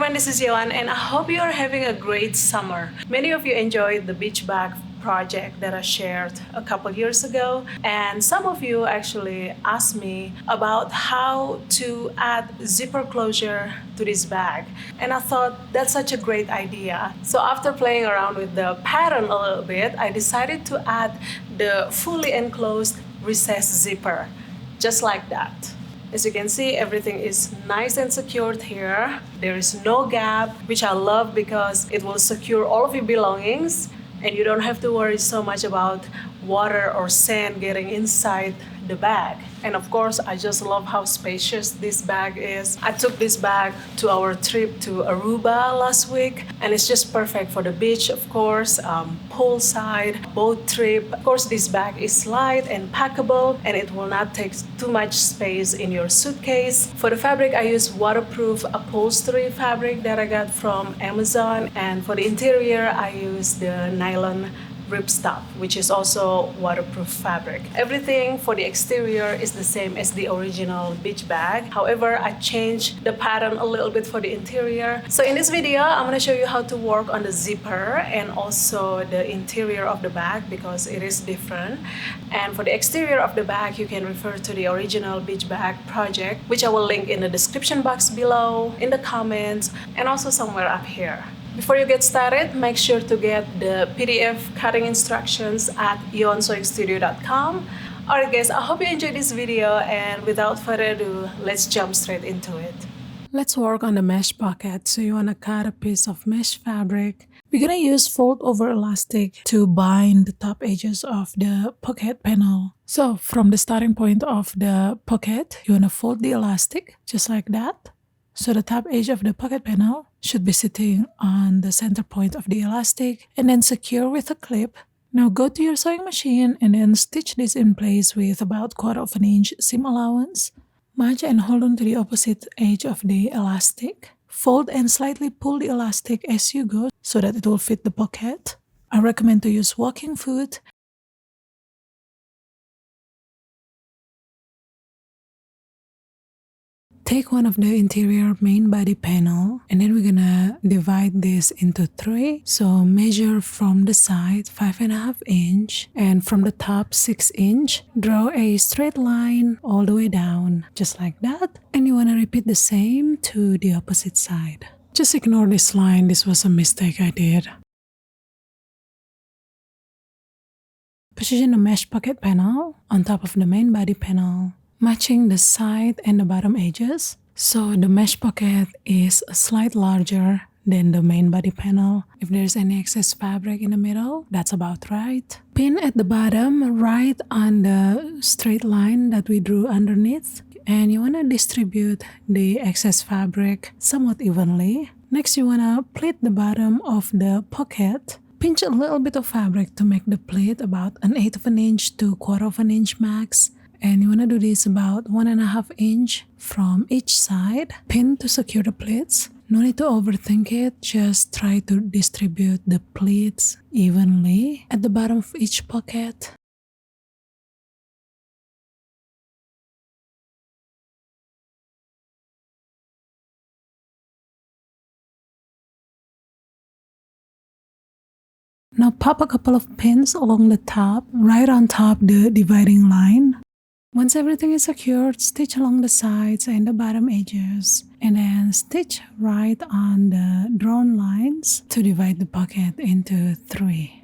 everyone, this is Yoan and I hope you are having a great summer. Many of you enjoyed the beach bag project that I shared a couple years ago, and some of you actually asked me about how to add zipper closure to this bag, and I thought that's such a great idea. So after playing around with the pattern a little bit, I decided to add the fully enclosed recessed zipper, just like that. As you can see, everything is nice and secured here. There is no gap, which I love because it will secure all of your belongings and you don't have to worry so much about water or sand getting inside the bag. And of course, I just love how spacious this bag is. I took this bag to our trip to Aruba last week, and it's just perfect for the beach, of course, poolside, boat trip. Of course, this bag is light and packable, and it will not take too much space in your suitcase. For the fabric, I use waterproof upholstery fabric that I got from Amazon, and for the interior, I use the nylon ripstop, which is also waterproof fabric. Everything for the exterior is the same as the original beach bag. However, I changed the pattern a little bit for the interior. So in this video, I'm going to show you how to work on the zipper and also the interior of the bag because it is different. And for the exterior of the bag, you can refer to the original beach bag project, which I will link in the description box below, in the comments, and also somewhere up here. Before you get started, make sure to get the PDF cutting instructions at YoanSewingStudio.com. Alright guys, I hope you enjoyed this video, and without further ado, let's jump straight into it. Let's work on the mesh pocket. So you want to cut a piece of mesh fabric. We're going to use fold over elastic to bind the top edges of the pocket panel. So from the starting point of the pocket, you want to fold the elastic just like that. So the top edge of the pocket panel should be sitting on the center point of the elastic and then secure with a clip. Now go to your sewing machine and then stitch this in place with about 1/4 inch seam allowance. Match and hold on to the opposite edge of the elastic. Fold and slightly pull the elastic as you go so that it will fit the pocket. I recommend to use walking foot. Take one of the interior main body panel and then we're gonna divide this into 3. So measure from the side 5.5 inch and from the top 6 inch. Draw a straight line all the way down just like that. And you wanna repeat the same to the opposite side. Just ignore this line, this was a mistake I did. Position the mesh pocket panel on top of the main body panel, matching the side and the bottom edges. So the mesh pocket is a slight larger than the main body panel. If there's any excess fabric in the middle, that's about right. Pin at the bottom right on the straight line that we drew underneath. And you want to distribute the excess fabric somewhat evenly. Next, you want to pleat the bottom of the pocket. Pinch a little bit of fabric to make the pleat about 1/8 inch to 1/4 inch max. And you want to do this about 1.5 inch from each side. Pin to secure the pleats. No need to overthink it, just try to distribute the pleats evenly at the bottom of each pocket. Now pop a couple of pins along the top, right on top the dividing line. Once everything is secured, stitch along the sides and the bottom edges, and then stitch right on the drawn lines to divide the pocket into 3.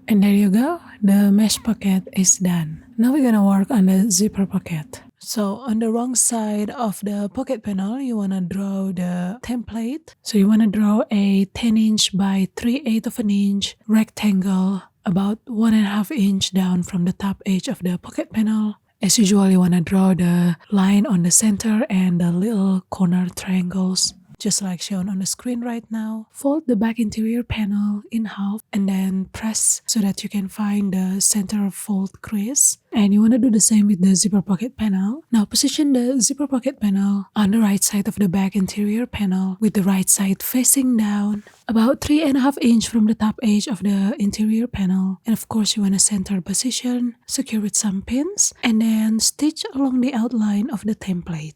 And there you go, the mesh pocket is done. Now we're gonna work on the zipper pocket. So on the wrong side of the pocket panel, you want to draw the template. So you want to draw a 10 inch by 3/8 inch rectangle about 1.5 inch down from the top edge of the pocket panel. As usual, you want to draw the line on the center and the little corner triangles just like shown on the screen right now. Fold the back interior panel in half and then press so that you can find the center fold crease. And you want to do the same with the zipper pocket panel. Now position the zipper pocket panel on the right side of the back interior panel with the right side facing down, about 3.5 inches from the top edge of the interior panel. And of course you want to center position, secure with some pins, and then stitch along the outline of the template.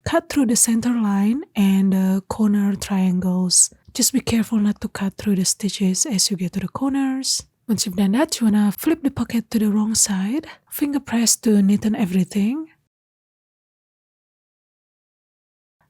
Cut through the center line and the corner triangles. Just be careful not to cut through the stitches as you get to the corners. Once you've done that, you wanna flip the pocket to the wrong side. Finger press to neaten everything.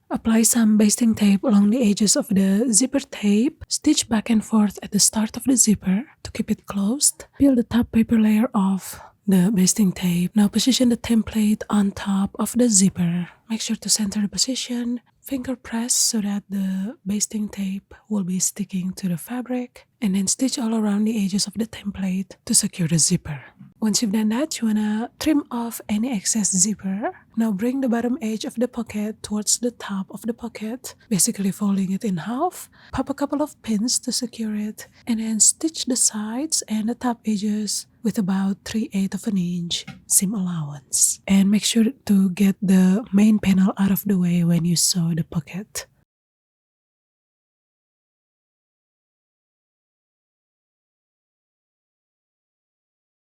Apply some basting tape along the edges of the zipper tape. Stitch back and forth at the start of the zipper to keep it closed. Peel the top paper layer off the basting tape. Now position the template on top of the zipper. Make sure to center the position. Finger press so that the basting tape will be sticking to the fabric, and then stitch all around the edges of the template to secure the zipper. Once you've done that, you wanna trim off any excess zipper. Now bring the bottom edge of the pocket towards the top of the pocket, basically folding it in half. Pop a couple of pins to secure it, and then stitch the sides and the top edges with about 3/8 of an inch seam allowance. And make sure to get the main panel out of the way when you sew the pocket.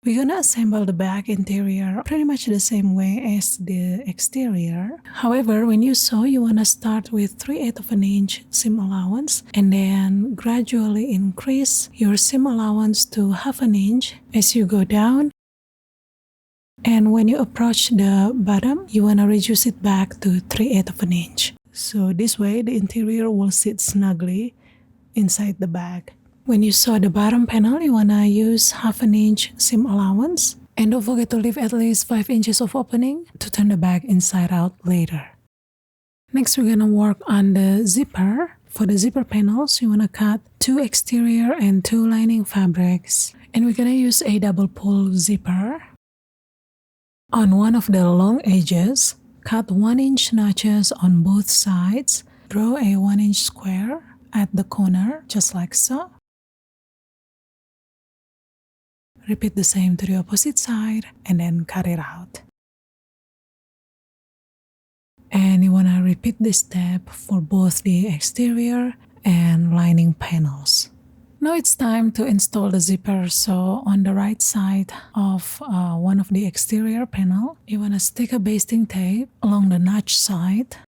We're gonna assemble the back interior pretty much the same way as the exterior. However, when you sew, you wanna start with 3/8 of an inch seam allowance and then gradually increase your seam allowance to 1/2 an inch as you go down. And when you approach the bottom, you wanna reduce it back to 3/8 of an inch. So this way, the interior will sit snugly inside the bag. When you sew the bottom panel, you wanna use 1/2 an inch seam allowance. And don't forget to leave at least 5 inches of opening to turn the bag inside out later. Next, we're gonna work on the zipper. For the zipper panels, you wanna cut 2 exterior and 2 lining fabrics. And we're gonna use a double pull zipper. On one of the long edges, cut 1-inch notches on both sides. Draw a 1-inch square at the corner, just like so. Repeat the same to the opposite side and then cut it out. And you want to repeat this step for both the exterior and lining panels. Now it's time to install the zipper. So on the right side of one of the exterior panel, you want to stick a basting tape along the notch side.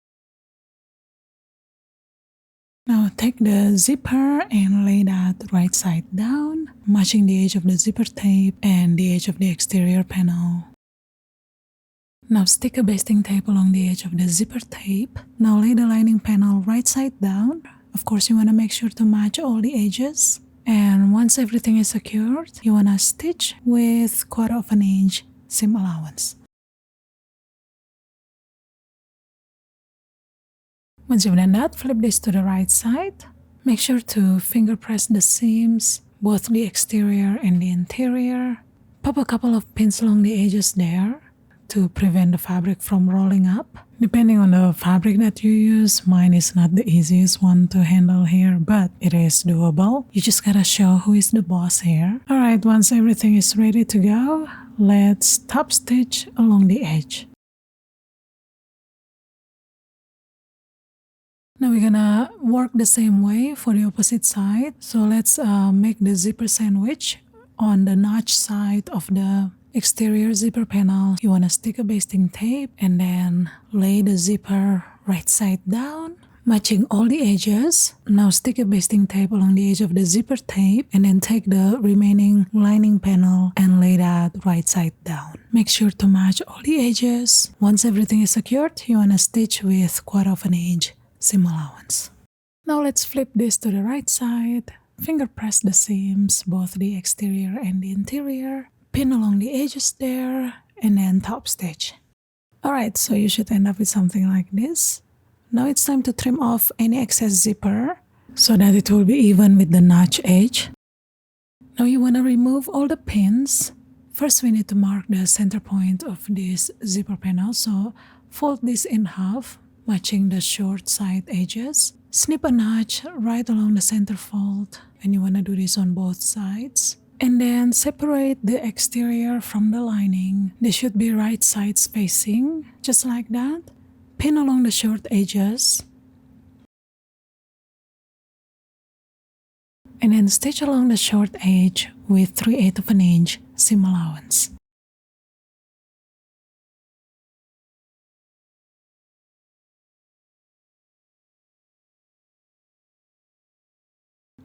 Now take the zipper and lay that right side down, matching the edge of the zipper tape and the edge of the exterior panel. Now stick a basting tape along the edge of the zipper tape. Now lay the lining panel right side down. Of course, you want to make sure to match all the edges. And once everything is secured, you want to stitch with 1/4 of an inch seam allowance. Once you've done that, flip this to the right side. Make sure to finger press the seams, both the exterior and the interior. Pop a couple of pins along the edges there to prevent the fabric from rolling up. Depending on the fabric that you use, mine is not the easiest one to handle here, but it is doable. You just gotta show who is the boss here. Alright, once everything is ready to go, let's top stitch along the edge. Now we're gonna work the same way for the opposite side. So let's make the zipper sandwich on the notch side of the exterior zipper panel. You wanna stick a basting tape and then lay the zipper right side down, matching all the edges. Now stick a basting tape along the edge of the zipper tape and then take the remaining lining panel and lay that right side down. Make sure to match all the edges. Once everything is secured, you wanna stitch with 1/4 of an inch seam allowance. Now let's flip this to the right side. Finger press the seams, both the exterior and the interior. Pin along the edges there and then top stitch. Alright, so you should end up with something like this. Now it's time to trim off any excess zipper so that it will be even with the notch edge. Now you want to remove all the pins. First we need to mark the center point of this zipper panel. So Fold this in half, matching the short side edges. Snip a notch right along the center fold, and you want to do this on both sides. And then separate the exterior from the lining. They should be right sides facing, just like that. Pin along the short edges. And then stitch along the short edge with 3/8 of an inch seam allowance.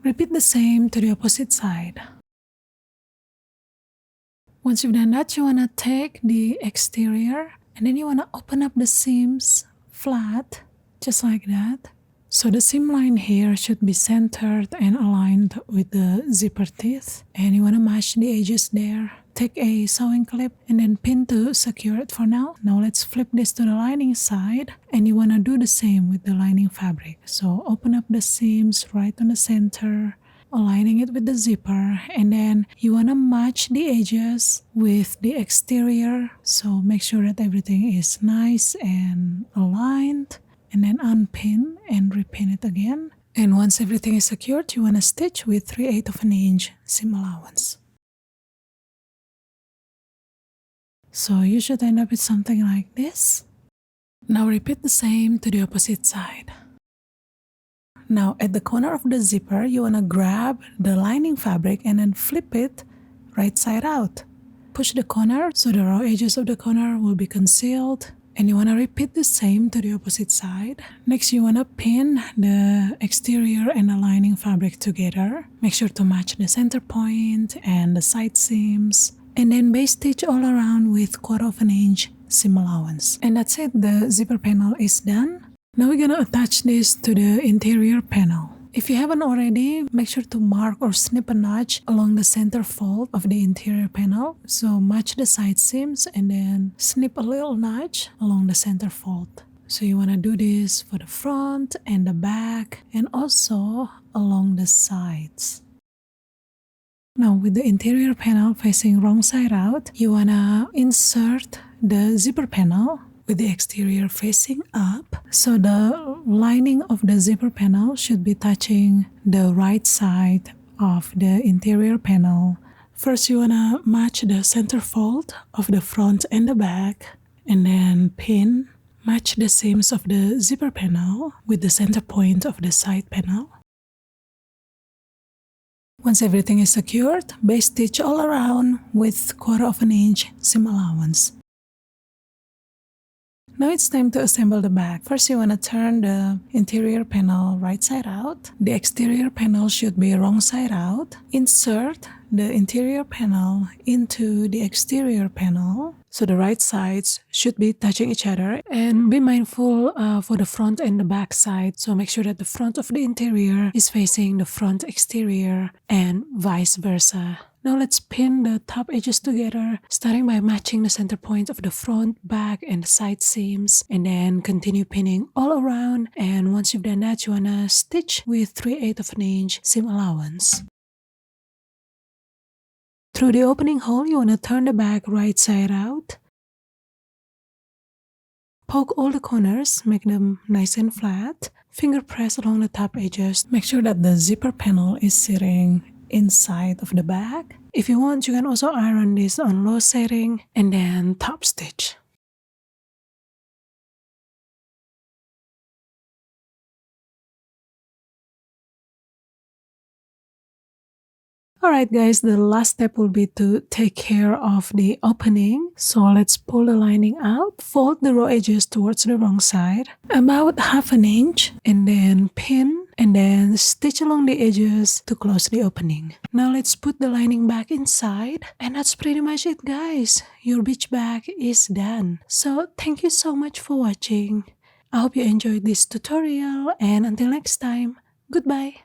Repeat the same to the opposite side. Once you've done that, you want to take the exterior and then you want to open up the seams flat, just like that. So the seam line here should be centered and aligned with the zipper teeth. And you want to match the edges there. Take a sewing clip and then pin to secure it for now. Now let's flip this to the lining side, and you want to do the same with the lining fabric. So open up the seams right on the center, aligning it with the zipper, and then you want to match the edges with the exterior. So make sure that everything is nice and aligned, and then unpin and repin it again. And once everything is secured, you want to stitch with 3/8 of an inch seam allowance. So you should end up with something like this. Now repeat the same to the opposite side. Now at the corner of the zipper, you want to grab the lining fabric and then flip it right side out. Push the corner so the raw edges of the corner will be concealed. And you want to repeat the same to the opposite side. Next, you want to pin the exterior and the lining fabric together. Make sure to match the center point and the side seams. And then base stitch all around with 1/4 of an inch seam allowance. And that's it, the zipper panel is done. Now we're gonna attach this to the interior panel. If you haven't already, make sure to mark or snip a notch along the center fold of the interior panel. So match the side seams and then snip a little notch along the center fold. So you wanna do this for the front and the back and also along the sides. Now with the interior panel facing wrong side out, you wanna insert the zipper panel with the exterior facing up. So the lining of the zipper panel should be touching the right side of the interior panel. First you wanna match the center fold of the front and the back, and then pin, match the seams of the zipper panel with the center point of the side panel. Once everything is secured, base stitch all around with 1/4 of an inch seam allowance. Now it's time to assemble the back. First you want to turn the interior panel right side out. The exterior panel should be wrong side out. Insert the interior panel into the exterior panel. So the right sides should be touching each other, and be mindful for the front and the back side. So make sure that the front of the interior is facing the front exterior and vice versa. Now let's pin the top edges together, starting by matching the center point of the front, back, and the side seams, and then continue pinning all around. And once you've done that, you wanna stitch with 3/8 of an inch seam allowance. Through the opening hole, you wanna turn the back right side out. Poke all the corners, make them nice and flat. Finger press along the top edges. Make sure that the zipper panel is sitting inside of the back. If you want, you can also iron this on low setting and then top stitch. Alright guys, the last step will be to take care of the opening. So let's pull the lining out, fold the raw edges towards the wrong side, about 1/2 inch, and then pin, and then stitch along the edges to close the opening. Now let's put the lining back inside, and that's pretty much it guys. Your beach bag is done. So thank you so much for watching. I hope you enjoyed this tutorial, and until next time, goodbye.